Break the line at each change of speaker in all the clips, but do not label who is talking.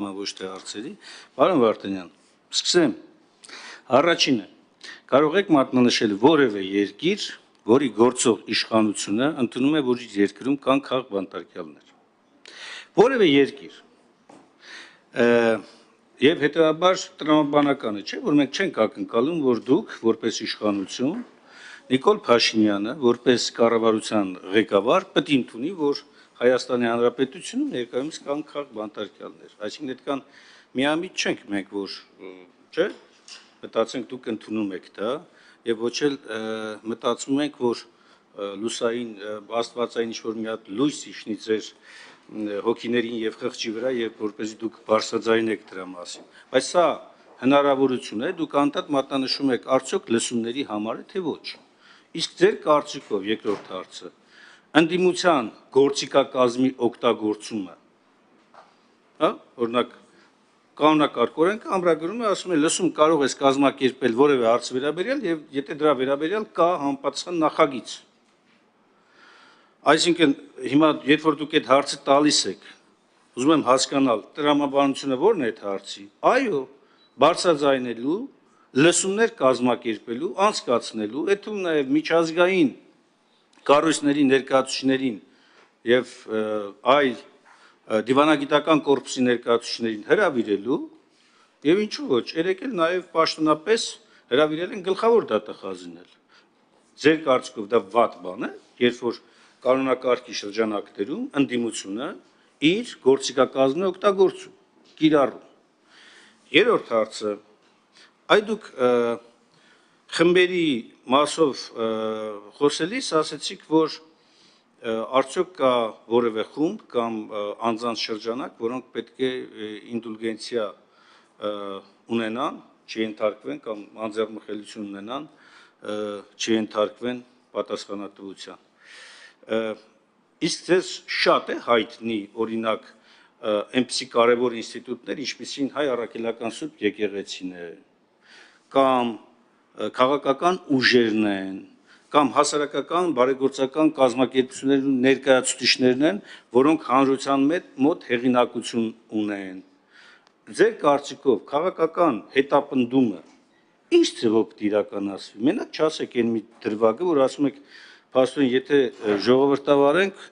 ոչ թե հարցերի, պարոն Վարդանյան, սկսեմ։ Առաջինը, կարող եք մատնանշել որևէ երկիր, որի գործող իշխանությունը ընդունում է, որ իր երկրում կան քաղբանտարկյալներ։ Որևէ երկիր։ Եվ հետևաբար տրամաբանականը չէ, որ մենք չենք ակնկալում, որ դուք, որպես իշխանություն, Նիկոլ Փաշինյանը, որպես կառավարության ղեկավար, պետք է ընդունի, որ Հայաստանի Հանրապետությունում ներկայումս կան քաղբանտարկյալներ, այսինքն այդքան միամիտ չենք մենք, որ չէ, մտածենք դուք ընդունում եք դա, եւ ոչ էլ մտածում ենք, որ լուսային աստվածային ինչ-որ մի հատ լույս իջնի ձեր հոգիներին եւ խղճի վրա, եւ որպեսզի դուք բարձրաձայնեք դրա մասին։ Բայց սա հնարավորություն է, դուք անդադ մատնանշում եք արդյոք լսումների համար է, թե ոչ։ Իսկ ձեր կարծիքով երկրորդ հարցը ընդդիմության գործիքակազմի օգտագործումը, հա, օրինակ կանոնակարգորեն ամրագրում է, ասում է, լսում կարող ես կազմակերպել որևէ հարց վերաբերյալ եւ եթե դրա վերաբերյալ կա համապատասխան նախագիծ։ Այսինքն հիմա երբ որ դուք այդ հարցը տալիս եք, ուզում եմ հասկանալ, տրամաբանությունը ո՞րն է այդ հարցի։ Այո, բարձրաձայնելու, լսումներ կազմակերպելու, անցկացնելու, այդ թվում նաեւ միջազգային կառույցների ներկայացուցիչներին եւ այլ դիվանագիտական կորպուսի ներկայացուցիչներին հրավիրելու եւ ինչու ոչ, երեք էլ նաեւ պաշտոնապես հրավիրել են գլխավոր դատախազինել։ Ձեր կարծիքով դա վատ բան է, երբ որ կանոնակարգի շրջանակներում ընդդիմությունը իր գործիքակազմն է օգտագործում, կիրառում։ Երրորդ հարցը, այ դուք խմբերի մասով խոսելիս ասացիք, որ արդյոք կա որևէ խումբ կամ անձանց շրջանակ, որոնք պետք է ինդուլգենցիա ունենան, չենթարկվեն կամ անձեռնմխելիություն ունենան, չենթարկվեն պատասխանատվության։ Իսկ ձեզ շատ է հայտնի, օրինակ, այնպիսի կարևոր ինստիտուտներ, ինչպիսին Հայ առաքելական Սուրբ եկեղեցին է, կամ քաղաքական ուժերն են, կամ հասարակական բարեգործական կազմակերպություններն ու ներկայացուցիչներն են, որոնք հանրության մոտ հեղինակություն ունեն։ Ձեր կարծիքով քաղաքական հետապնդումը ինչ ձևով կիրականացվի։ Մենակ չասեք այն մի դրվագը, որ ասում եք, փաստորեն, եթե ժողովրդավարենք,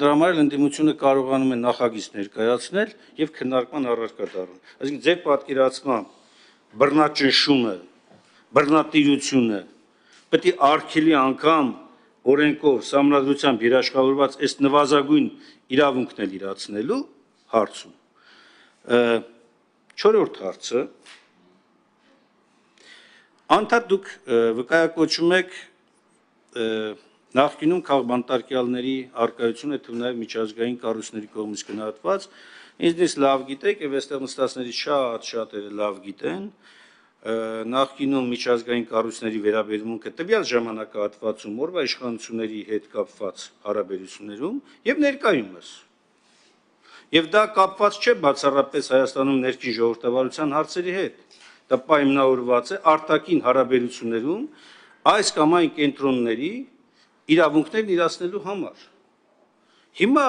դրա համար ընդդիմությունը կարողանում է նախագիծ ներկայացնել եւ քննարկման առարկա դառնալ։ Այսինքն ձեր պատկերացմամբ բռնաճնշումը, բռնատիրությունը պետք է արգելի անգամ օրենքով սահմանադրությամբ երաշխավորված այս նվազագույն իրավունքն էլ իրացնելու հարցում։ Չորրորդ հարցը, անդադ դուք վկայակոչում եք նախկինում քաղբանտարկյալների առկայությունը, թվում նաև միջազգային կառույցների կողմից գնահատված, ինձնից լավ գիտեք եւ այստեղ նստածներից շատերը լավ գիտեն, նախկինում միջազգային կառույցների վերաբերմունքը տվյալ ժամանակահատվածում օրվա իշխանությունների հետ կապված հարաբերություններում եւ ներկայումս։ Եվ դա կապված չէ բացառապես Հայաստանում ներքին ժողովրդավարության հարցերի հետ, դա պայմանավորված է արտաքին հարաբերություններում այս կամ այն կենտրոնների իրավունքներն իրացնելու համար։ Հիմա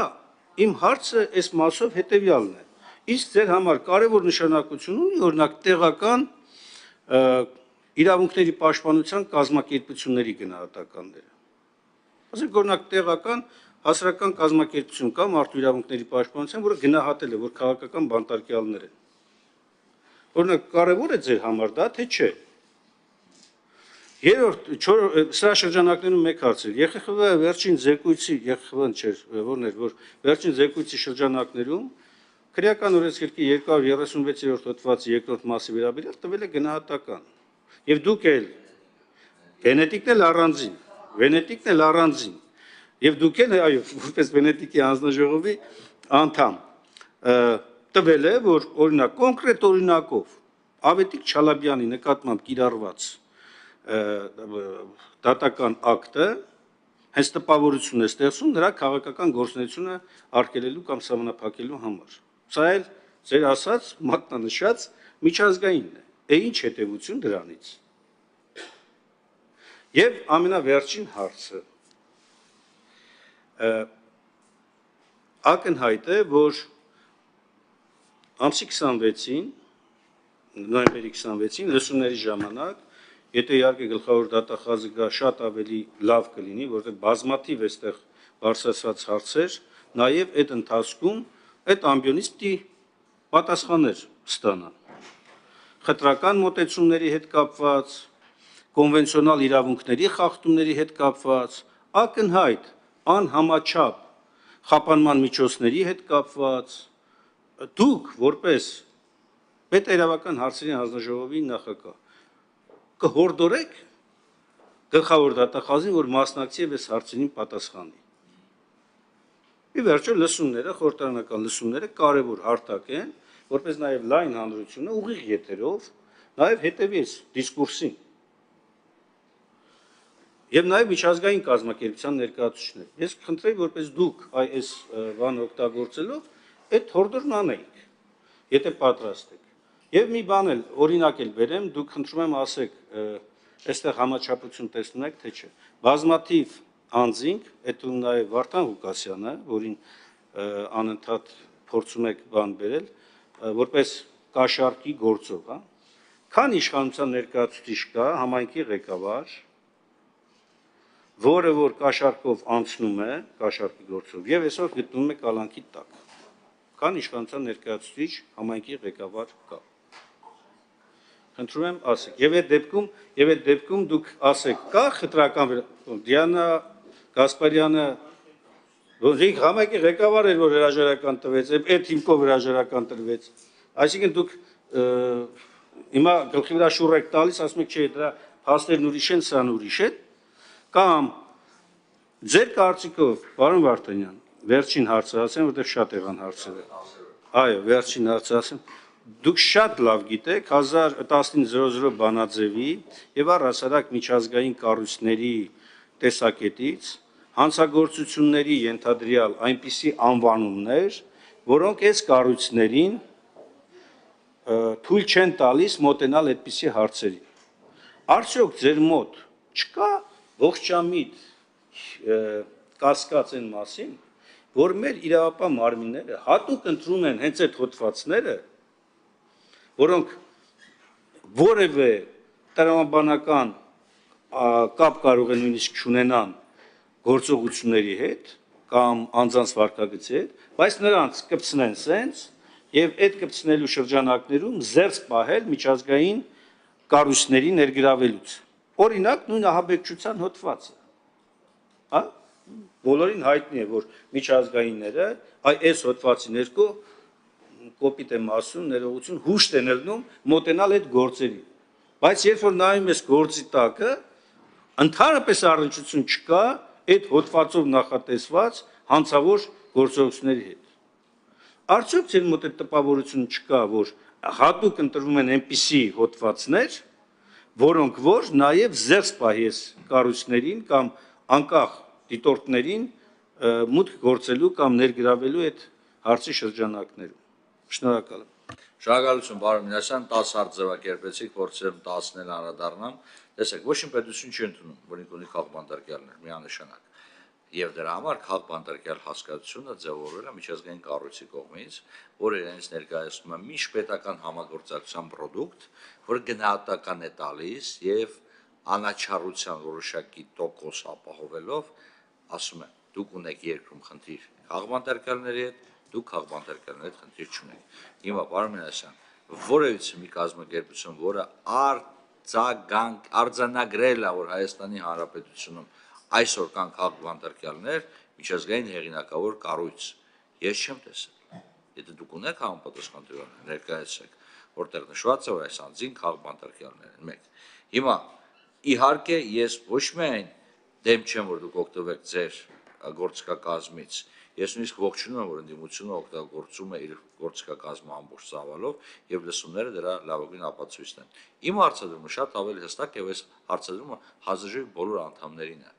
իմ հարցը այս մասով հետեւյալն է. իսկ ձեր համար կարևոր նշանակություն ունի օրինակ տեղական իրավունքների պաշտպանության կազմակերպությունների գնահատականները։ Ասենք օրինակ տեղական հասարակական կազմակերպություն կա մարդու իրավունքների պաշտպանության, որը գնահատել է, որ քաղաքական բանտարկյալներ են։ Օրինակ կարևոր է ձեր համար դա, թե չէ։ Երրորդ, սրա շրջանակներում մեկ հարց էր, ԵԽԽՎ վերջին զեկույցի, ԵԽԽՎ-ն չէր, որն էր, որ վերջին զեկույցի շրջանակներում քրեական օրենսգրքի 236-րդ հոդվածի երկրորդ մասի վերաբերյալ տվել է գնահատական։ Եվ դուք էլ Վենետիկն էլ առանձին, եւ դուք էլ, այո, որպես Վենետիկի հանձնաժողովի անդամ, տվել է, որ օրինակ կոնկրետ օրինակով Ավետիք Չալաբյանի նկատմամբ կիրառված դատական ակտը հենց տպավորություն է ստեղծում նրա քաղաքական գործունեությունը արգելելու կամ սահմանափակելու համար։ Սա էլ ձեր ասած մատնանշած միջազգայինն է։ Ինչ հետևություն դրանից։ Եվ ամենավերջին հարցը ակնհայտ է, որ ամսի 26-ին, նոյեմբերի 26-ին լսումների ժամանակ, եթե իհարկե գլխավոր դատախազը գա, շատ ավելի լավ կլինի, որտեղ բազմաթիվ այստեղ բարձրացված հարցեր, նաև այդ ընթացքում այդ ամբիոնից պիտի պատասխաններ ստանան։ Խտրական մոտեցումների հետ կապված, կոնվենցիոնալ իրավունքների խախտումների հետ կապված, ակնհայտ անհամաչափ խափանման միջոցների հետ կապված, դուք որպես պետերավական հարցերի հանձնաժողովի նախագահ կհորդորեք գլխավոր դատախազին, որ մասնակցի եւ այս հարցերին պատասխանի։ Ի վերջո լսումները, խորհրդարանական լսումները կարևոր հարթակ են, որպես նաև լայն հանրությունը ուղիղ եթերով նաև հետևի այս դիսկուրսին։ Եվ նաև միջազգային կազմակերպության ներկայացուցիչներ։ Ես խնդրեի, որպես դուք այս բանը օգտագործելով այդ հորդորն անեիք, եթե պատրաստ եք։ Եվ մի բան էլ օրինակ էլ բերեմ, դուք խնդրում եմ ասեք, այստեղ համաչափություն տեսնում եք, թե չէ։ Բազմաթիվ անձինք, այդ նաև Վարդան Ղուկասյանը, որին անընդհատ փորձում եք բան բերել, որպես կաշառքի գործող, հա։ Քան իշխանության ներկայացուցիչ կա, համայնքի ղեկավար, որը որ կաշառքով անցնում է, կաշառքի գործով, եւ այսօր գտնվում է կալանքի տակ։ Քան իշխանության ներկայացուցիչ, համայնքի ղեկավար կա։ Խնդրում եմ ասեք, եւ այդ դեպքում դուք ասեք, կա խտրական Դիանա Գասպարյանը, որի համայնքի ղեկավար էր, որ հրաժարական տվեց, այդ հիմքով հրաժարական տրվեց։ Այսինքն դուք հիմա գլխի վրա շուռ եք տալիս, ասում եք, չէ, դրա փաստերն ուրիշ են, սան ուրիշ է, կամ ձեր կարծիքով, պարոն Վարդանյան, վերջին հարցը ասեմ, որտեղ շատ եղան հարցերը։ Այո, վերջին հարցը ասեմ։ Դուք շատ լավ գիտեք 1900 բանաձևի եւ առհասարակ միջազգային կառույցների տեսակետից հանցագործությունների ենթադրյալ այնպիսի անվանումներ, որոնք այս կառույցներին թույլ չեն տալիս մոտենալ այդպիսի հարցերին։ Արդյոք ձեր մոտ չկա ողջամիտ կասկած այն մասին, որ մեր իրավապահ մարմինները հատուկ ընտրում են հենց այդ հոդվածները, որոնք որևէ տրամաբանական կապ կարող են նույնիսկ չունենան գործողությունների հետ կամ անձանց վարքագծի հետ, բայց նրանց կպցնեն սենց եւ այդ կպցնելու շրջանակներում զերծ պահել միջազգային կառույցների ներգրավելուց։ Օրինակ նույն ահաբեկչության հոդվածը, հա, բոլորին հայտնի է, որ միջազգայինները այս հոդվածի ներքո կոպիտ եմ ասում, ներողություն, հուշտ են ելնում մոտենալ այդ գործերին։ Բայց երբ որ նայում ես գործի տակը, ընդհանրապես առնչություն չկա այդ հոդվածով նախատեսված հանցավոր գործողությունների հետ։ Արդյոք ձեր մոտ այդ տպավորություն չկա, որ հատուկ ընտրվում են այնպիսի հոդվածներ, որոնք որ նաև զերծ պահի կառույցներին կամ անկախ դիտորդներին մուտք գործելու կամ ներգրավելու այդ հարցի շրջանակներում։ Շնորհակալ եմ։
Շնորհակալություն, պարոն Մինասյան, 10 հարց ձևակերպեցիք, փորձեմ 10-ն էլ անդրադառնամ։ Տեսեք, ոչ մի պետություն չի ընդունում, որին ունի քաղաքբանտարկյալներ, միանշանակ։ Եվ դրա համար քաղաքբանտարկյալ հասկացությունը ձևավորվել է միջազգային կառույցի կողմից, որը իրենից ներկայացնում է միջպետական համագործակցության պրոդուկտ, որը գնահատական է տալիս եւ անաչառության որոշակի տոկոս ապահովելով, ասում է, դուք ունեք երկրում խնդիր քաղաքբանտարկյալների հետ, դուք քաղաքբանտարկյալների հետ խնդիր չունեք։ Հիմա պարոն Մինասյան, որևիցե մի կազմակերպություն, որը արձանագրել է, որ Հայաստանի Հանրապետությունում այսօր կան քաղաքբանտարկյալներ, միջազգային հեղինակավոր կառույց, ես չեմ տեսել։ Եթե դուք ունեք համապատասխան դրան, ներկայացրեք, որտեղ նշված է, որ այս անձին քաղաքբանտարկյալներ են, մեկ։ Հիմա իհարկե ես ոչ միայն դեմ չեմ, որ դուք օգտվեք ձեր գործիքակազմից, ես նույնիսկ ողջունում եմ, որ ընդդիմությունը օգտագործում է իր գործիքակազմը ամբողջ ծավալով եւ լսումները դրա լավագույն ապացույցն են։ Իմ հարցադրումը շատ ավելի հստակ է, այս հարցադրումը ՀԱԶԺ-ի բոլոր անդամներին է։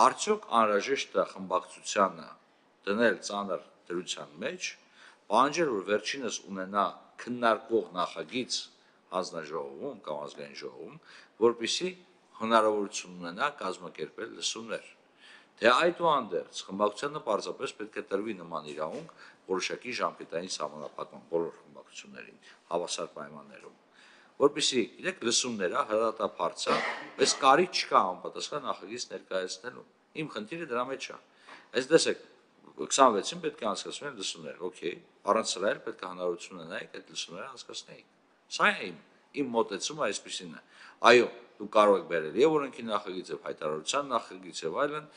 Արդյոք անհրաժեշտ է խմբակցությանը դնել ծանր դրության մեջ, պահանջել, որ վերջինս ունենա քննարկող նախագիծ հանձնաժողովում կամ ազգային ժողովում, որպեսզի հնարավորություն ունենա կազմակերպել լսումներ։ Թե այդուհանդերձ խմբակցությանը պարզապես պետք է տրվի նման իրավունք որոշակի ժամկետային սահմանափակման բոլոր խմբակցություններին հավասար պայմաններում, որպեսզի գիտեք լսումները հրատապարծա, բայց կարիք չկա համապատասխան նախագիծ ներկայացնելու։ Իմ խնդիրը դրա մեջ է։ Այս տեսեք 26-ին պետք է անցկացվեն լսումներ, օքեյ, առանց սրա էլ պետք է հնարավորություն ունենայիք այդ լսումները անցկացնեիք։ Սա է իմ մոտեցումը այսպեսին է։ Այո, դուք կարող եք բերել եւ օրենքի նախագիծ եւ հայտարարության նախագիծ եւ այլն,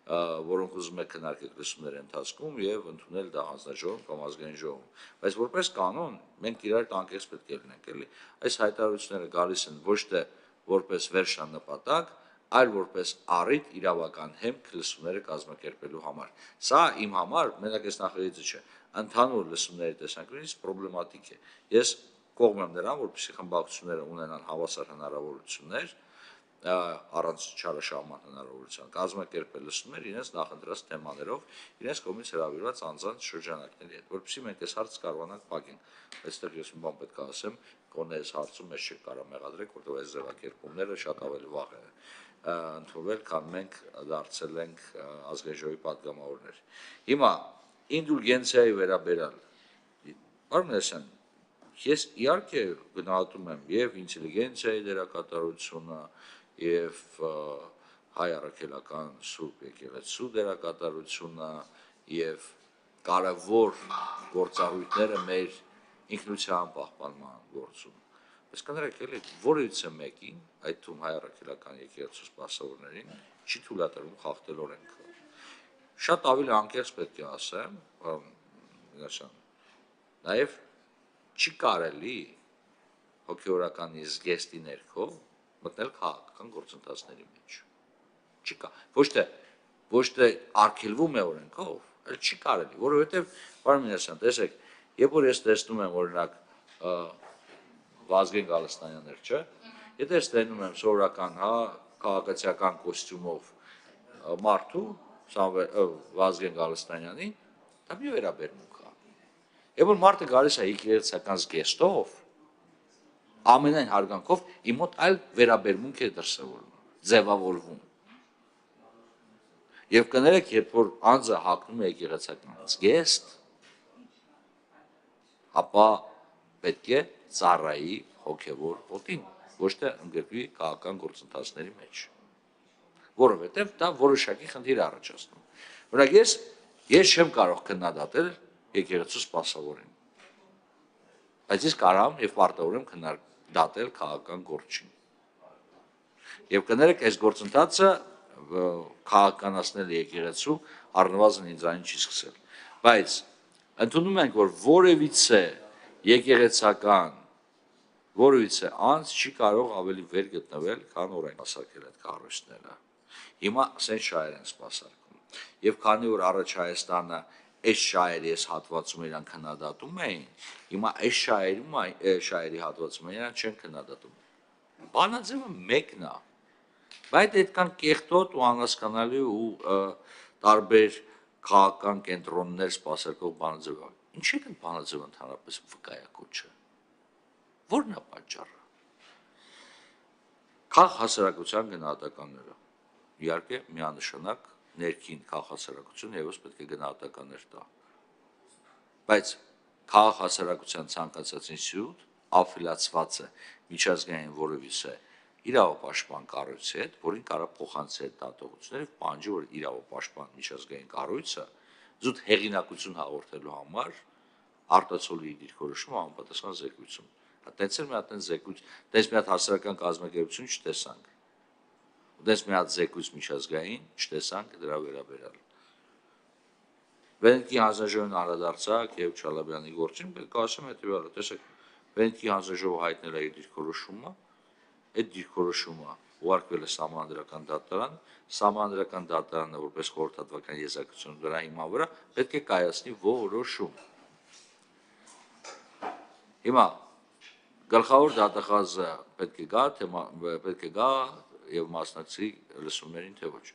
որոնք ուզում եք քննարկել լսումների ընթացքում եւ ընդունել դա հանձնաժողովում կամ ազգային ժողովում։ Բայց որպես կանոն մենք իրար տանկերս պետք է լինենք, էլի։ Այս հայտարարությունները գալիս են ոչ թե որպես վերջնանպատակ, այլ որպես առիթ իրավական հեմք լսումները կազմակերպելու համար։ Սա իմ համար մենակ այս նախագիծը չէ, ընդհանուր լսումների տեսանկյունից պրոբլեմատիկ է։ Ես կողմ եմ նրան, որպեսզի խմբակցությունները ունենան հավասար հնարավորություններ առանց չարաշահման հնարավորության կազմակերպել լսումներ իրենց նախընտրած թեմաներով, իրենց կողմից հրավիրված անձանց շրջանակների հետ, որպեսզի մենք այս հարցը կարողանանք փակենք։ Այստեղ ես մի բան պետք է ասեմ, գոնե այս հարցում մեզ չի կարող մեղադրել, որտեղ այս ձևակերպումները շատ ավելի վաղ են ընդունվել, քան մենք դարձել ենք ազգային ժողովի պատգամավորներ։ Հիմա ինդուլգենցիայի վերաբերյալ, պարոն Ներսյան, ես իհարկե գնահատում եմ եւ ինտելիգենցիայի դերակատարությունը եւ հայ առաքելական սուրբ եկեղեցու դերակատարությունը եւ կարևոր գործառույթները մեր ինքնության պահպանման գործում։ Բայց կներեք, էլի որևիցե մեկին, այդ թվում հայ առաքելական եկեղեցու սպասավորներին, չի թույլատրվում խախտել օրենքը։ Շատ ավելի անկեղծ պետք է ասեմ, նաեւ չի կարելի հոգեորական զգեստի ներքո մտնել քաղաքական գործընթացների մեջ։ Չկա։ Ոչ թե արգելվում է օրենքով, այլ չի կարելի, որովհետև պարոն Մինասյան, տեսեք, երբ որ ես տեսնում եմ օրինակ Վազգեն Գալստանյաններ, չէ՞, եթե ես տեսնում եմ սովորական, քաղաքացիական կոստյումով մարդու, Վազգեն Գալստանյանին, դա մի վերաբերմունք է։ Երբ որ մարդը գալիս է եկեղեցական զգեստով, ամենայն հարգանքով իմ մոտ այլ վերաբերմունք է դրսևորվում, ձևավորվում։ Եվ կներեք, երբ որ անձը հագնում է եկեղեցական զգեստ, ապա պետք է ծառայի հոգևոր օդին, ոչ թե ընդգրկվի քաղաքական գործընթացների մեջ, որովհետև դա որոշակի խնդիր առաջացնում։ Օրինակ ես չեմ կարող քննադատել եկեղեցու սպասավորին, բայց ես կարող եմ եւ պարտավոր եմ քննադատել քաղաքական գործին։ Եվ կներեք, այս գործընթացը քաղաքականացնել եկեղեցու առնվազն ինձանին չի սկսել, բայց ընդունում ենք, որ որևիցե եկեղեցական որևիցե անձ չի կարող ավելի վեր գտնվել, քան օրենք սպասարկել այդ կառույցները։ Հիմա ասեն շահեր են սպասարկում։ Եվ քանի որ առաջ Հայաստանը այս շահերի այս հատվածում իրան քննադատում էին, հիմա այս շահերի հատվածում իրան չեն քննադատում։ Բանաձևը մեկն է, բայց այդքան կեղտոտ ու անհասկանալի ու տարբեր քաղաքական կենտրոններ սպասարկող բանաձևը։ Ինչի՞ է բանաձևը ընդհանրապես վկայակոչը։ Որն է պատճառը։ Քաղաքասարակության գնահատականները։ Իհարկե, միանշանակ ներքին քաղաքասարակություն եւս պետք է գնահատականներ տա։ Բայց քաղաքասարակության ցանկացած ինստիտուտ աֆիլացված է միջազգային որևիցե իրավապաշտպան կառույցի հետ, որին կարող փոխանցել դատողությունները, պահանջի, որ իրավապաշտպան միջազգային կառույցը զուտ հեղինակություն հաղորդելու համար արտացոլի դիրքորոշումը համապատասխան զեկույցում։ Տենց էլ մի հատ զեկույց, տենց մի հատ հասարակական կազմակերպություն չտեսանք։ Տենց մի հատ զեկույց միջազգային չտեսանք դրա վերաբերյալ։ Վենետիկի հանձնաժողովն անդրադարձակ եւ Չալաբյանի գործին պետք է ասեմ հետեւյալը, տեսեք, Վենետիկի հանձնաժողովը հայտնել է իր դիրքորոշումը, այդ դիրքորոշումը ուղարկվել է Սահմանադրական դատարան, Սահմանադրական դատարանը որպես խորհրդատվական եզրակացություն դրա հիման վրա պետք է կայացնի որոշում։ Հիմա գլխավոր դատախազը պետք է գա եւ մասնակցի լսումներին, թե ոչ։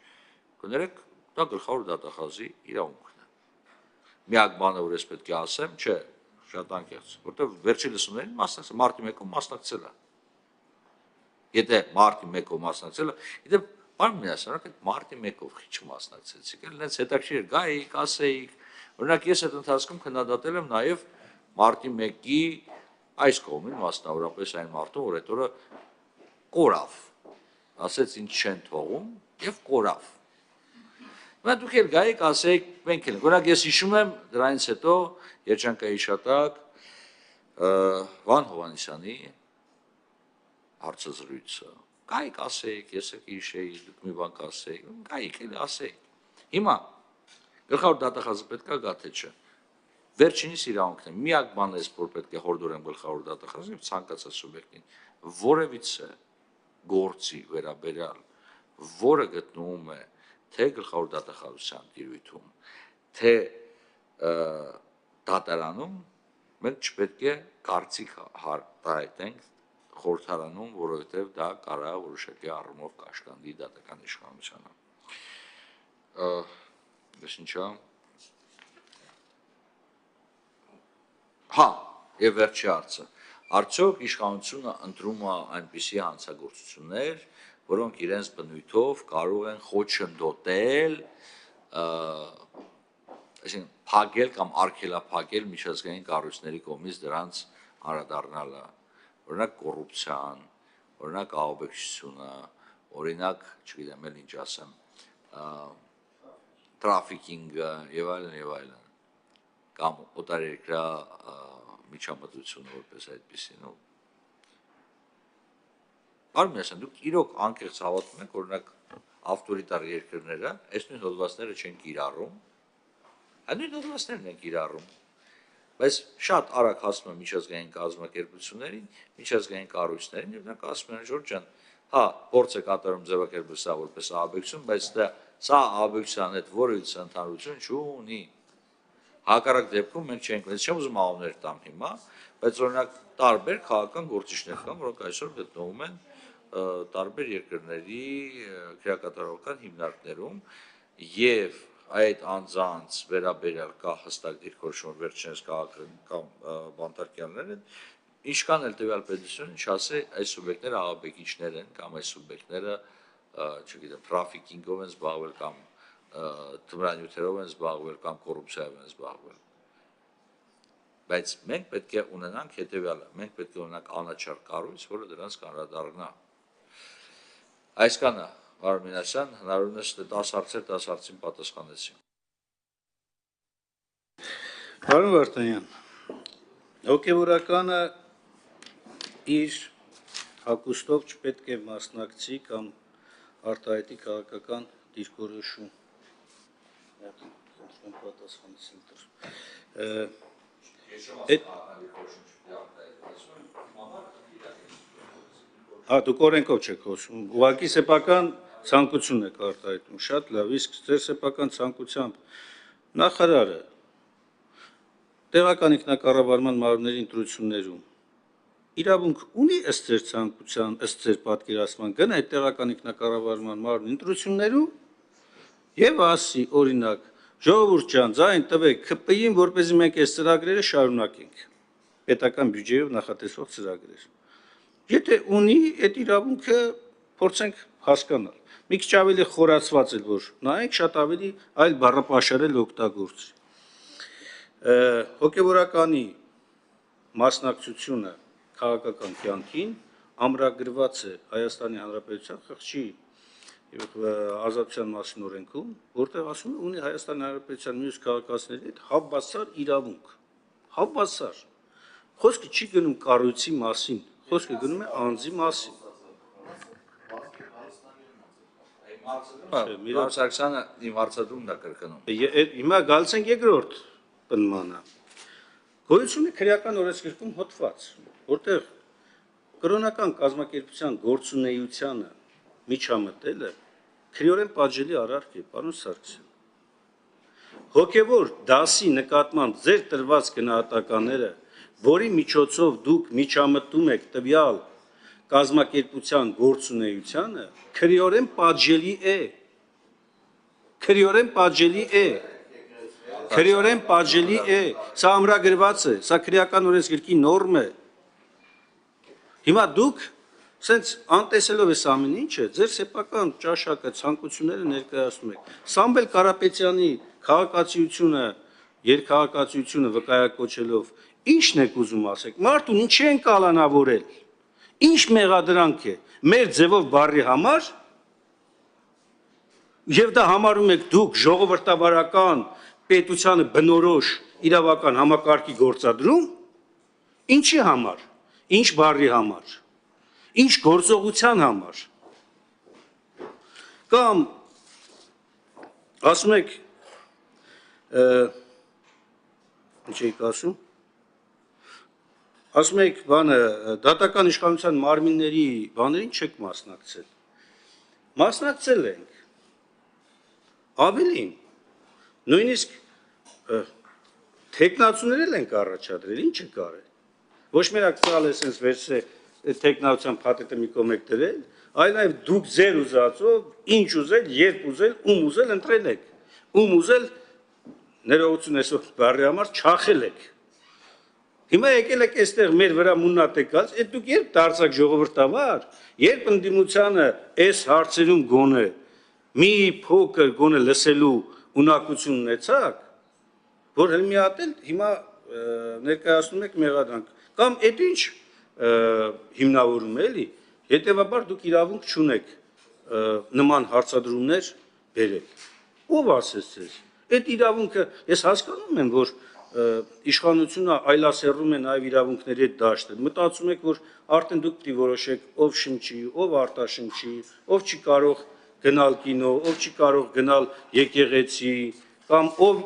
Կներեք, դա գլխավոր դատախազի իրավունքն է։ Միակ բանը, որ ես պետք է ասեմ, չէ, շատ անկեղծ, որտեղ վերջի լսումներին մարտի 1-ում մասնակցել է։ Եթե մարտի 1-ում մասնակցել է, իդեպ Պարոն Մինասյան, այդ մարտի 1-ով քիչ մասնակցեցիք, էլ այնց հետաքրքիր գայիք, ասեիք, օրինակ ես այդ ընթացքում քննադատել եմ նաև մարտի 1-ի այս կողմին, մասնավորապես այն մարտը, որ այդ օրը կորավ, ասեց ինչ չեն թողում եւ կորավ։ Հիմա դուք էլ գայիք, ասեիք, մենք էլ, օրինակ ես հիշում եմ դրանից հետո երջանկայի հիշատակ Վան Հովհաննիսյանի հարցազրույցը։ Գայիք ասեիք, ես եք հիշեի, դուք մի բան կասեիք, գայիք էլ ասեիք։ Հիմա գլխավոր դատախազը պետք է գա թե չէ։ Վերջինիս իրավունքն է, միակ բանն է, որ պետք է հորդորեմ գլխավոր դատախազին եւ ցանկացած սուբյեկտին, որևիցե գործի վերաբերյալ, որը գտնվում է թե գլխավոր դատախազության տիրույթում, թե դատարանում, մենք չպետք է կարծիք հայտնենք խորհրդարանում, որովհետև դա կարող է որոշակի առումով կաշկանդի դատական իշխանությանը։ Ինչա։ Հա, եւ վերջի հարցը։ Արդյոք իշխանությունը ընտրում է այնպիսի հանցագործություններ, որոնք իրենց բնույթով կարող են խոչընդոտել, այսինքն փակել կամ արգելափակել միջազգային կառույցների կողմից դրանց անդրադառնալը, օրինակ կոռուպցիան, օրինակ ահաբեկչությունը, օրինակ, չգիտեմ էլ ինչ ասեմ, տրաֆիկինգը եւ այլն, կամ օտարերկրյա միջամտությունը որպես այդպեսին։ Պարոն Մինասյան, դուք իրոք անկեղծ հավատում եք, օրինակ ավտորիտար երկրները այս նույն հոդվածները չեն կիրառում, այդ նույն հոդվածներն են կիրառում, բայց շատ արագ հասնում են միջազգային կազմակերպություններին, միջազգային կառույցներին եւ նրանք ասում են Ժորժ ջան, հա, փորձ է կատարում ձևակերպել սա որպես ահաբեկություն, բայց սա ահաբեկության հետ որևիցե ընդհանրություն չունի։ Հակառակ դեպքում մենք չենք, ես չեմ ուզում ահումներ տամ հիմա, բայց օրինակ տարբեր քաղաքական գործիչներ կան, որոնք այսօր գտնվում են տարբեր երկրների քրեակատարողական հիմնարկներում եւ այդ անձանց վերաբերյալ կա հստակ դիրքորոշում վերջինս քաղաքական բանտարկյալներ են, ինչքան էլ տվյալ պետությունը չասի այս սուբյեկտները ահաբեկիչներ են կամ այս սուբյեկտները, չգիտեմ, տրաֆիկինգով են զբաղվել կամ թմրանյութերով են զբաղվել կամ կոռուպցիայով են զբաղվել։ Բայց մենք պետք է ունենանք հետևյալը, մենք պետք է ունենանք անաչառ կառույց, որը դրանց կանրադառնա։ Այսքանը, պարոն Մինասյան, հնարավորինս 10 հարցեր 10 հարցին պատասխանեցի։
Պարոն Վարդանյան, հոգևորականը իր հագուստով չպետք է մասնակցի կամ արտահայտի քաղաքական դիրքորոշում։ Հա, դուք օրենքով չեք խոսում, ուղղակի սեփական ցանկություն եք արտահայտում, շատ լավ, իսկ ձեր սեփական ցանկությամբ նախարարը տեղական ինքնակառավարման մարմինների ընտրություններում իրավունք ունի ըստ ձեր ցանկության, ըստ ձեր պատկերացման գնա այդ տեղական ինքնակառավարման մարմնի ընտրություններում եւ ասի օրինակ ժողովուրդ ջան, ձայն տվեք ՔՊԻ-ին, որպեսզի մենք այս ծրագրերը շարունակենք, պետական բյուջեով նախատեսվող ծրագրեր։ Եթե ունի այդ իրավունքը փորձենք հասկանալ։ Մի քիչ ավելի խորացված էլ որ նայենք, շատ ավելի այլ բառապաշարել օգտագործի։ Հոգևորականի մասնակցությունը քաղաքական կյանքին ամրագրված է Հայաստանի Հանրապետության խղճի ազատության մասին օրենքում, որտեղ ասում է ունի Հայաստանի Հանրապետության մյուս քաղաքացիների հետ հավասար իրավունք։ Հավասար։ Խոսքը չի գնում կառույցի մասին, խոսքը գնում է անձի մասին։
Պարոն Սարգսյանը իմ հարցադրումն է կրկնում։
Հիմա գալիս ենք երկրորդ պնդմանը։ Գոյություն է քրեական օրենսգրքում հոդված, որտեղ կրոնական կազմակերպության գործունեությանը միջամտելը քրեորեն պատժելի արարք է, պարոն Սարգսյան։ Հոգևոր դասի նկատմամբ ձեր տրված գնահատականները, որի միջոցով դուք միջամտում եք տվյալ կազմակերպության գործունեությանը, քրեորեն պատժելի է։ Քրեորեն պատժելի է։ Քրեորեն պատժելի է, սա ամրագրված է, սա քրեական օրենսգրքի նորմ է։ Հիմա դուք Սենց անտեսելով այս ամեն ինչը, ձեր սեփական ճաշակը ցանկությունները ներկայացնում եք։ Սամվել Կարապետյանի քաղաքացիությունը, երկհաղաքացիությունը վկայակոչելով, ի՞նչն եք ուզում ասեք։ Մարդուն ինչի են կալանավորել։ Ինչ մեղադրանք է մեր ձևով բառի համար, եւ դա համարում եք դուք ժողովրդավարական պետությանը բնորոշ իրավական համակարգի գործադրում, ինչի համար, ինչ բառի համար, ինչ գործողության համար, կամ ասում եք, ինչ եք ասում, ասում եք բանը, դատական իշխանության մարմինների բաներին չեք մասնակցել, մասնակցել ենք, ավելին, նույնիսկ թեկնածուներ ենք առաջադրել, ինչ է կարել, ոչ մենակ ծալ է սենց վերցե թեկնածության փաթեթը մի կողմ եք դրել, այլ նաև դուք ձեր ուզածով, ինչ ուզել, երբ ուզել, ուզել ընտրել եք, ուզել ներողություն այսօր բառի համար չախել եք։ Հիմա եկել եք այստեղ մեր վրա մուննատեկած, այդ դուք երբ դարձաք ժողովրդավար, երբ ընդդիմությանը այս հարցերում գոնե մի փոքր գոնե լսելու ունակություն ունեցաք, որ հենց մի հատ էլ հիմա ներկայացնում եք մեղադրանք, կամ այդ ինչ հիմնավորում է էլի, հետևաբար դուք իրավունք չունեք նման հարցադրումներ բերել։ Ով ասեց ձեզ։ Այդ իրավունքը ես հասկանում եմ, որ իշխանությունը այլասերում է նաև իրավունքների հետ դաշտը։ Մտածում եք, որ արդեն դուք պիտի որոշեք ով շնչի, ով արտաշնչի, ով չի կարող գնալ կինո, ով չի կարող գնալ եկեղեցի, կամ ով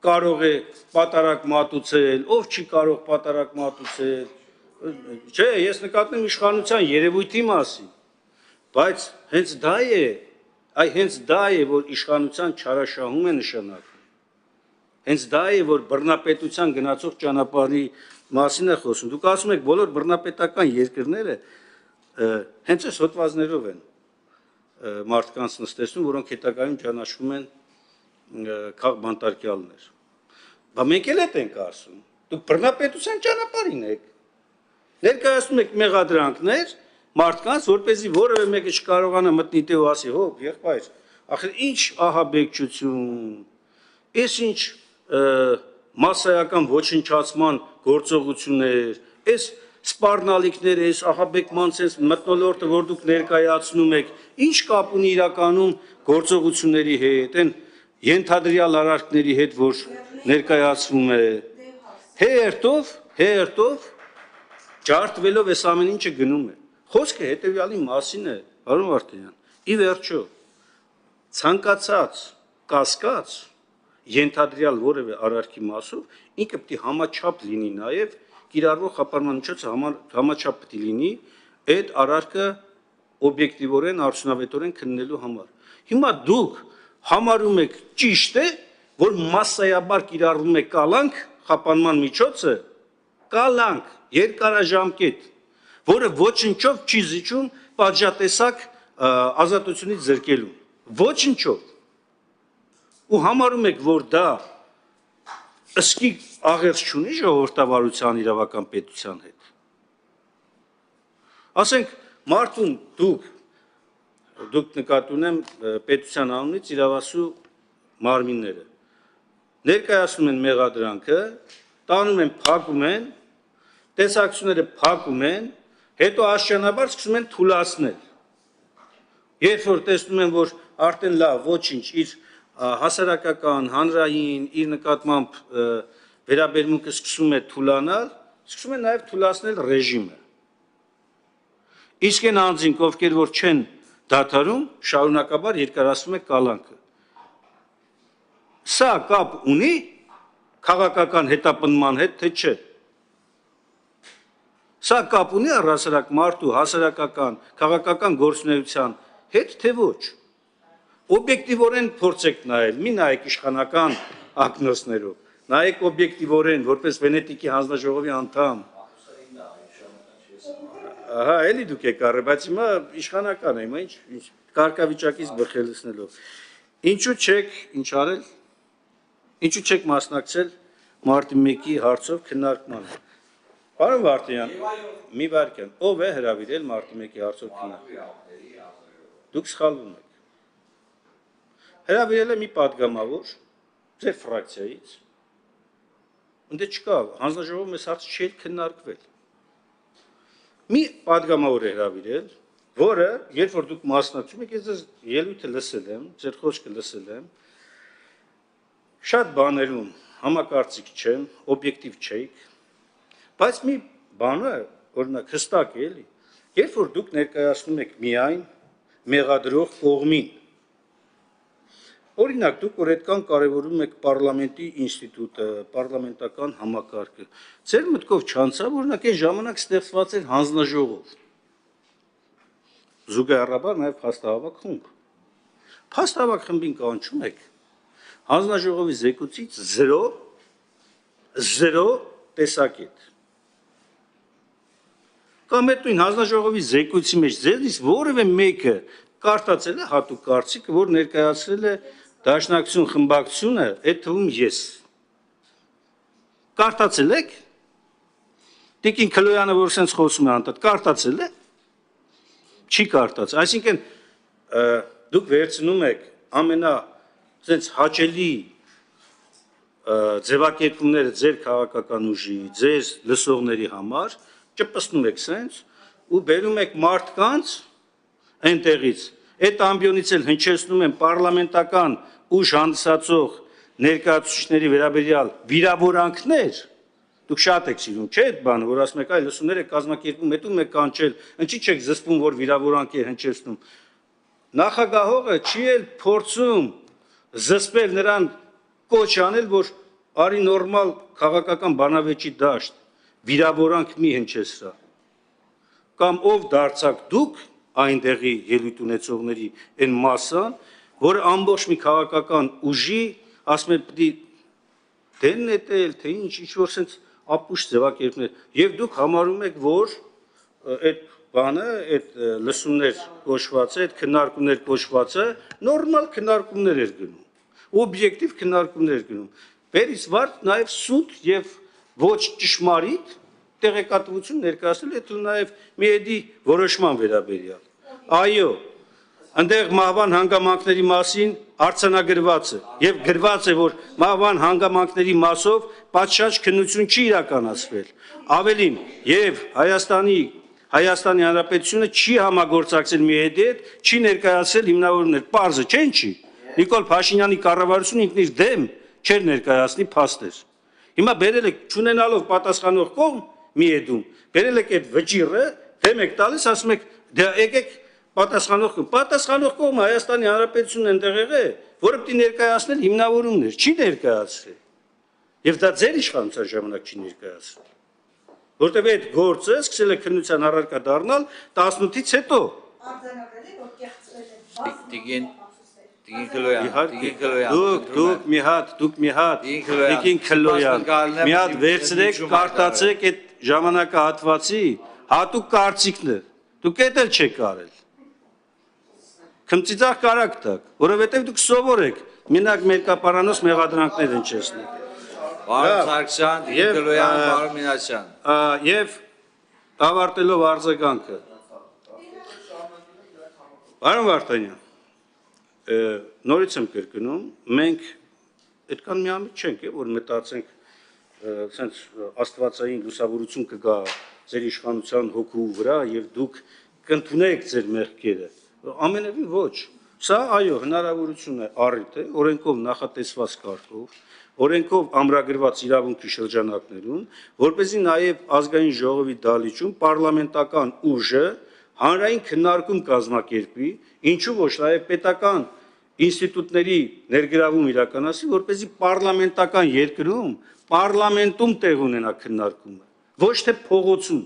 կարող է պատարակ մատուցել, ով չի կարող պատարակ մատուցել։ Չէ, ես նկատում եմ իշխանության երևույթի մասին, բայց հենց դա է, հենց դա է, որ իշխանության չարաշահում է նշանակում։ Հենց դա է, որ բռնապետության գնացող ճանապարհի մասին է խոսում։ Դուք ասում եք, բոլոր բռնապետական երկրները հենց այս հոդվածներով են մարդկանց նստեցնում, որոնք հետագայում ճանաչվում են բանտարկյալներ։ Բա մենք էլ ենք ասում։ Դուք բռնապետության ճանապարհին եք։ Ներկայացնում եք մեղադրանքներ մարդկանց, որպեսզի որևէ մեկը չկարողանա մտնի դե ու ասի, հո, եղբայր, ախր ինչ ահաբեկչություն, այս ինչ մասսայական ոչնչացման գործողություններ, այս սպառնալիքները, այս ահաբեկման sense մթնոլորտը, որ դուք ներկայացնում եք, ինչ կապ ունի իրականում գործողությունների հետ, այն ենթադրյալ արարքների հետ, որ ներկայացվում է, հերթով ջարդվելով այս ամեն ինչը գնում է։ Խոսքը հետևյալի մասին է, պարոն Վարդանյան, ի վերջո ցանկացած կասկած ենթադրյալ որևէ արարքի մասով ինքը պետք է համաչափ լինի նաև կիրառվող խափանման միջոցը համաչափ պետք է լինի այդ արարքը օբյեկտիվորեն արդյունավետորեն քննելու համար։ Հիմա դուք համարում եք ճիշտ է, որ մասսայաբար կիրառվում է կալանք խափանման միջոցը, կալանք երկարաժամկետ, որը ոչնչով չի զիջում պատժատեսակ ազատությունից զրկելու, ոչնչով։ Ու համարում եք, որ դա ըսկի աղերս չունի ժողովրդավարության իրավական պետության հետ։ Ասենք, մարդուն դուք նկատի ունեմ պետության անունից իրավասու մարմինները, ներկայացնում են մեղադրանքը, տանում են, փակում են, տեսակցությունները փակում են, հետո աստիճանաբար սկսում են թուլացնել։ Երբ որ տեսնում են, որ արդեն լավ, ոչինչ, իր հասարակական, հանրային, իր նկատմամբ վերաբերմունքը սկսում է թուլանալ, սկսում են նաև թուլացնել ռեժիմը։ Իսկ այն անձինք, ովքեր որ չեն դադարում, շարունակաբար երկարացնում է կալանքը։ Սա կապ ունի քաղաքական հետապնդման հետ, թե չէ։ Սա կապ ունի առհասարակ մարդու հասարակական, քաղաքական գործունեության հետ, թե ոչ։ Օբյեկտիվորեն փորձեք նայել, մի նայեք իշխանական ակնոցներով, նայեք օբյեկտիվորեն, որպես Վենետիկի հանձնաժողովի անդամ։ Ահա, էլի դուք եք առել, բայց հիմա իշխանական է, հիմա ինչ կարգավիճակից բխելցնելով։ Ինչու չեք, ինչ արել, ինչու չեք մասնակցել մարտի 1-ի հարցով քննարկմանը։ Պարոն Վարդանյան, մի վարքյան, ով է հրավիրել մարտի 1-ի հարցօրքինը։ Դուք սխալվում եք։ Հրավիրել է մի падգամավոր ձեր ֆրակցիայից։ Ընդ չկա, հանձնաժողովը մեզ հարց չի քննարկվել։ Մի падգամավոր է հրավիրել, որը, երբ որ դուք մասնակցում եք, ես ձեզ ելույթը լսել եմ, ձեր խոսքը լսել եմ, շատ բաներում համակարծիք չեմ, օբյեկտիվ չեք, բայց մի բանը, օրինակ հստակ է, էլի, երբ որ դուք ներկայացնում եք միայն մեղադրող կողմին, օրինակ դուք որ այդքան կարևորում եք պարլամենտի ինստիտուտը, պարլամենտական համակարգը, ձեր մտքով չանցավ, օրինակ այն ժամանակ ստեղծված էր հանձնաժողով, զուգահեռաբար նաև փաստահավաք խումբ, փաստահավաք խմբին կանչում եք, հանձնաժողովի զեկուցից 0 տեսակետ, կամ այդ նույն հանձնաժողովի զեկույցի մեջ ձեզնից որևէ մեկը կարդացել է հատուկ կարծիքը, որ ներկայացրել է Դաշնակցություն խմբակցությունը, այդ թվում ես։ Կարդացել եք։ Տիկին Քլոյանը, որ սենց խոսում է անդադ, կարդացել է։ Չի կարդաց։ Այսինքն դուք վերցնում եք ամենա սենց հաճելի ձևակերպումները ձեր քաղաքական ուժի, ձեր լսողների համար, ճպսնում եք սենց ու բերում եք մարդկանց այնտեղից այդ ամբիոնից էլ հնչեցնում են պարլամենտական ուժ հանդիսացող ներկայացուցիչների վերաբերյալ վիրավորանքներ, դուք շատ եք սիրում, չէ՞ այդ բանը, որ ասում եք, այ լսումներ եք կազմակերպում, հետո եք կանչել, ինչի՞ չեք զսպում, որ վիրավորանք է հնչեցնում։ Նախագահողը չի էլ փորձում զսպել նրան կոչ անել, որ արի նորմալ քաղաքական բանավեճի դաշտ, վիրավորանք մի հնչեցրա։ Կամ ով դարձաք դուք այնտեղի ելույթ ունեցողների այն մասան, որը ամբողջ մի քաղաքական ուժի, ասում են, պիտի դեն նետել, թե ինչ-որ սենց ապուշ ձևակերպներ, եւ դուք համարում եք, որ այդ բանը, այդ լսումներ կոչվածը, այդ քննարկումներ կոչվածը նորմալ քննարկումներ էր գնում, օբյեկտիվ քննարկումներ էր գնում, բերից վարդ նաեւ սուտ եւ ոչ ճշմարիտ տեղեկատվություն ներկայացնել է նաև մի էդի որոշման վերաբերյալ։ Այո, այնտեղ մահվան հանգամանքների մասին արձանագրված է եւ գրված է, որ մահվան հանգամանքների մասով պատշաճ քննություն չի իրականացվել։ Ավելին, եւ Հայաստանի Հանրապետությունը չի համագործակցել մի էդի հետ, չի ներկայացել հիմնավորումներ, պարզը չէ՞ ինչի։ Նիկոլ Փաշինյանի կառավարությունը ինքն իր դեմ չէր ներկայացնի փաստեր։ Հիմա բերել եք չունենալով պատասխանող կողմ մի էդում, բերել եք այդ վճիրը, դեմ եք տալիս, ասում եք, դե եկեք պատասխանող կողմ։ Պատասխանող կողմը Հայաստանի Հանրապետությունն այնտեղ է, որը պիտի ներկայացնել հիմնավորումներ, չի ներկայացրել։ Եվ դա ձեր իշխանության ժամանակ չի ներկայացրել։ Որտեւ այդ գործը սկսել է քննության առարկա դառնալ 18-ից հետո։
Արձանագրել է, որ կեղծվել է
Տիկին Քլոյան,
դուք մի հատ, Տիկին Քլոյան, մի հատ վերցրեք, կարտացեք այդ ժամանակահատվածի հատուկ կարծիքն է, դուք էդ էլ չեք արել, քմծիծաղ կարակ տակ, որովհետև դուք սովոր եք, մենակ մերկապարանոց մեղադրանքներ հնչեցնել։
Պարոն Սարգսյան, Տիկին Քլոյան, պարոն Մինասյան։
Եվ ավարտելով արձագանքը, պարոն Վարդանյան, նորից եմ կրկնում, մենք այդքան միամիտ չենք, որ մտածենք սենց աստվածային լուսավորություն կգա ձեր իշխանության հոգու վրա եւ դուք կընդունեք ձեր մեղքերը։ Ամենևին ոչ։ Սա այո, հնարավորություն է, առիթ է, օրենքով նախատեսված կարգով, օրենքով ամրագրված իրավունքի շրջանակներում, որպեսզի նաեւ ազգային ժողովի դալիճում պարլամենտական ուժը հանրային քննարկում կազմակերպի, ինչու ոչ նաեւ պետական ինստիտուտների ներգրավում իրականացի, որպեսզի պարլամենտական երկրում, պարլամենտում տեղ ունենա քննարկումը, ոչ թե փողոցում։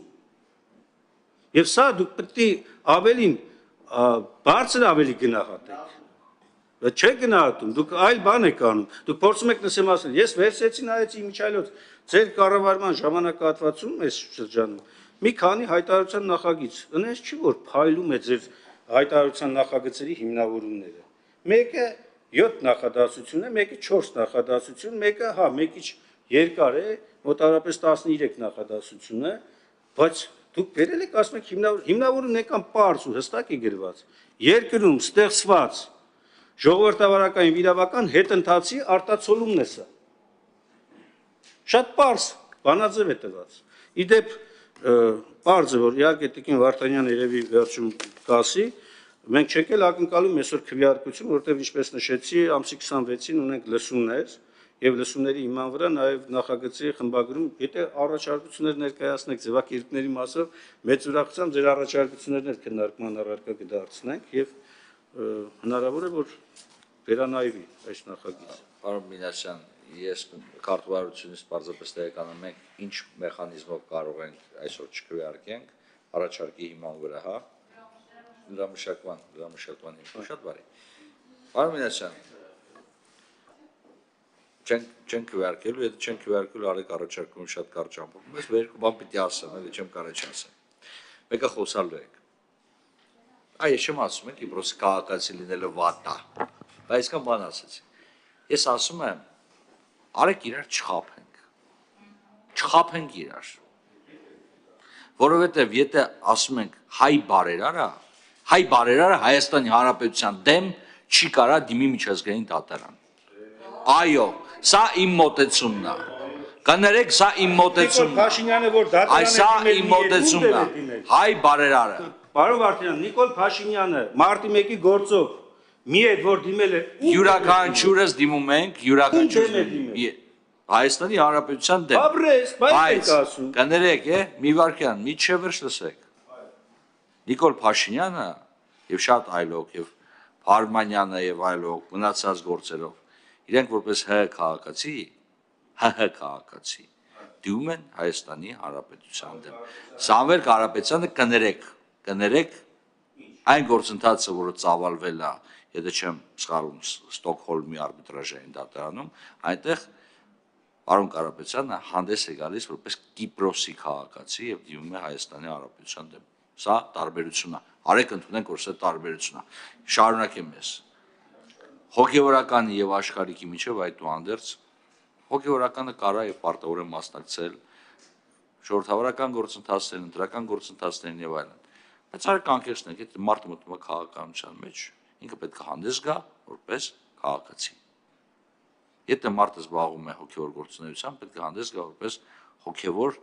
Եվ սա դուք պետք է ավելին բարձր ավելի գնահատեք։ Չեք գնահատում, դուք այլ բան եք անում, դուք փորձում եք նսեմ ասել, ես վերցեցի նայեցի Միչայլոց, ձեր կառավարման ժամանակահատվածում այս շրջանում մի քանի հայտարարության նախագիծ, ընես չի որ փայլում է ձեր հայտարարության նախագծերի հիմնավորումները։ Մեկը 7 նախադասություն է, մեկը 4 նախադասություն, մեկը հա, մեկիչ երկար է, մոտավորապես 13 նախադասություն է, բայց դուք վերել եք ասում եք հիմնավորումն եկան պարզ ու հստակ է գրված։ Երկրում ստեղծված ժողովրդավարական վիրավական հետընթացի արտացոլումն է սա։ Շատ պարզ բանաձև է տված։ Իդեպ պարզ է, որ իհարկե Տիկին Վարդանյանը երևի վերջում կասի, մենք չենք էլ ակնկալում այսօր քվեարկություն, որտեղ ինչպես նշեցի, ամսի 26-ին ունենք լսումներ եւ լսումների հիման վրա նաեւ նախագծի խմբագրում, եթե առաջարկություններ ներկայացնեք ձևակերպների մասով, մեծ ուրախությամբ ձեր առաջարկություններն քննարկման առարկա կդարձնենք եւ հնարավոր է որ վերանայվի այս նախագիծը։
Պարոն Մինասյան, ես քարտուղարությունից պարզապես տեղեկանում ենք ինչ մեխանիզմով կարող ենք այսօր չքվեարկենք առաջարկի հիման վրա, հա։ Դրամաշակման հիմքով շատ բարի։ Պարոն Մինասյան, չենք քվեարկելու, եթե չենք քվեարկելու արեք առաջարկում շատ կարճ ամփոփում, ես երկու բան պիտի ասեմ, էլի չեմ կարող չասեմ։ Մեկը խոսալու եք։ Այ ես չեմ ասում եմ Կիպրոսի քաղաքացի լինելը վատ է, բայց այսքան բան ասեցի։ Ես ասում եմ, արեք իրար չխաբենք իրար։ Որովհետև եթե ասում ենք հայ բարերարը Հայաստանի Հանրապետության դեմ չի կարա դիմի միջազգային դատարան։ Այո, սա իմ մոտեցումն է։ Կներեք, սա իմ մոտեցումն է։
Փաշինյանը որ դատարան
Այս սա իմ մոտեցումն է։ Հայ բարերարը։
Պարոն Վարդանյան, Նիկոլ Փաշինյանը մարտի 1-ի գործով մի է որ դիմել է
յուրաքանչյուրս դիմում ենք, յուրաքանչյուրս Հայաստանի Հանրապետության դեմ։
Բաբրես, բայց ասում։
Կներեք, մի վարքյան, մի չևերջ լսեք։ Նիկոլ Փաշինյանը եւ շատ այլոք եւ Փարմանյանը եւ այլոք մնացած գործերով իրենք որպես քաղաքացի դիմում են Հայաստանի Հանրապետության դեմ։ Սամվել Կարապետյանը կներեք այն գործընթացը, որը ծավալվել է, եթե չեմ սխալվում, Ստոկհոլմի արբիտրաժային դատարանում, այնտեղ Պարոն Կարապետյանը հանդես է գալիս որպես Կիպրոսի քաղաքացի եւ դիմում է Հայաստանի Հանրապետության դեմ։ Սա տարբերությունն է։ Արեք ընդունենք, որ սա տարբերությունն է։ Շարունակեմ ես։ Հոգեվորականի եւ աշխարհիկի միջև այդուհանդերձ հոգեվորականը կարա եւ պարտավոր է մասնակցել ժողովրդավարական գործընթացներին, ընտրական գործընթացներին եւ այլն։ Բայց արեք անկեղծենք, եթե մարդը մտնում է քաղաքականության մեջ, ինքը պետք է հանդես գա որպես քաղաքացի։ Եթե մարդը զբաղվում է հոգևոր գործունեությամբ, պետք է հանդես գա որպես հոգևոր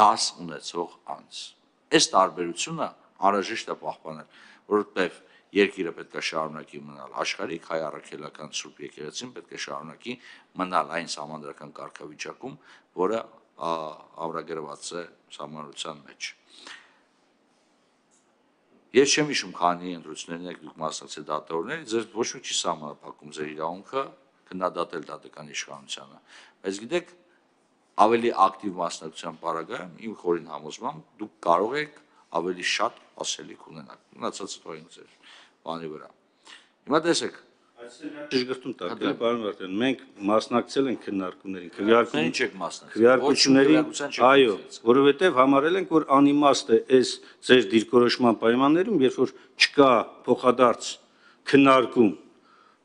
դաս ունեցող անձ։ Այս տարբերությունը անհրաժեշտ է պահպանել, որովհետև երկիրը պետք է շարունակի մնալ աշխարհիկ, հայ առաքելական Սուրբ եկեղեցին պետք է շարունակի մնալ այն սահմանադրական կարգավիճակում, որը ամրագրված է սահմանության մեջ։ Ես չեմ հիշում քանի ընտրություններին եք դուք մասնակցել դատավորների, ձեր ոչ ոք չի սահմանափակում ձեր իրավունքը քննադատել դատական իշխանությանը, բայց գիտեք, ավելի ակտիվ մասնակցության պարագայում իմ խորին համոզմամբ դուք կարող եք ավելի շատ ասելիք ունենալ։ Մնացածը թողենք ձեր բանի վրա։ Հիմա տեսեք,
Ճշգրտում տակ, պարոն Վարդանյան, մենք մասնակցել ենք քննարկումներին, քվեարկություններին, այո, որովհետև համարել ենք, որ անիմաստ է այս ձեր դիրքորոշման պայմաններում, երբ որ չկա փոխադարձ քննարկում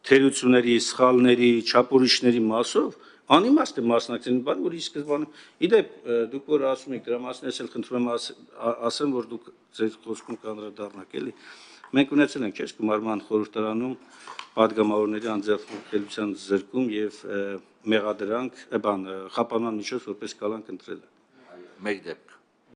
թերությունների, սխալների, չափորոշիչների մասով, անիմաստ է մասնակցել բան, որ ի սկզբանե, իդեպ դուք որ ասում եք դրա մասին, ես էլ խնդրում եմ ասեմ, որ դուք ձեր խոսքում կանդրադառնաք, էլի։ Մենք ունեցել ենք գումարման խորհրդարանում պատգամավորների անձեռնության զրկում եւ մեղադրանք, խափանման միջոց որպես կալանք ընտրել։
Մեկ դեպք